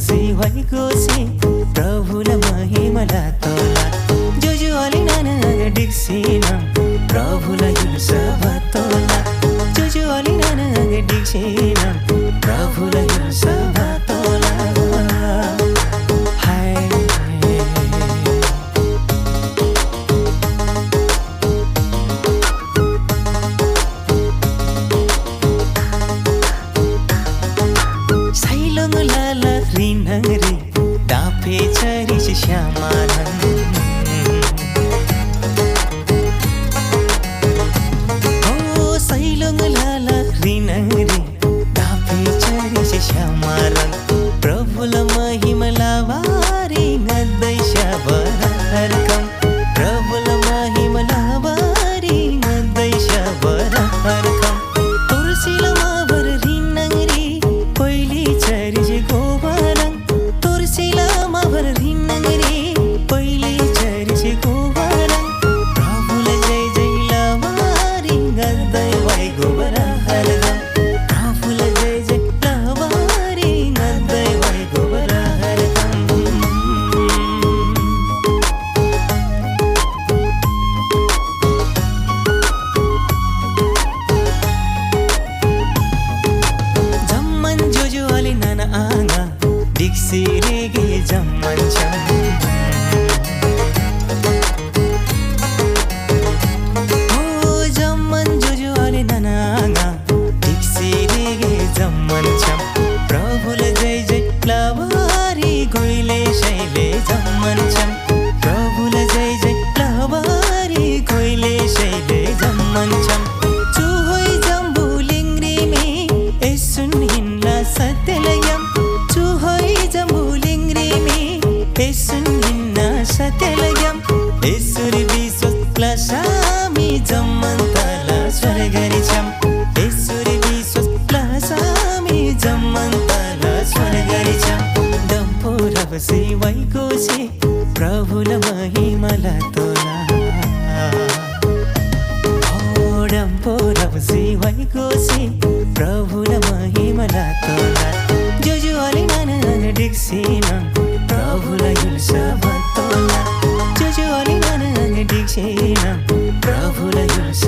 रौसी भएको छे प्रभुलाई महिमाला तोला जो जो अलि नाना डिक्सिन प्रभुलाई युल्स भतोला जो जो अलि नाना डिक्सिन प्रभुलाई युल्स भतोला rinangri dape chari syamaran oh sailong lala rinangri dape chari syamaran prabhula mahimala vari ngadai shabarakam prabhula mahimala vari ngadai shabarakam tursila mavar rinangri koili chari go Diksirege jamman cham oh jamman jojo ale nananga diksirege jamman cham prabhula jai jai lavari koile shaile jamman cham prabhula jai jai lavari koile shaile jamman cham chuhoi jambu lingri me esun hinla satyalayam Esun hinna satyalayam Esuri viswas plasami jammantala swargaricham Esuri viswas plasami jammantala swargaricham Dampurabasi vaikosi prabhula mahimala tola Oh dampurabasi vaikosi prabhula mahimala tola Jojo ali nana diksina प्रभुलाई युल्स भतोला जो जो अलि नाना डिक्सिन प्रभुलाई युल्स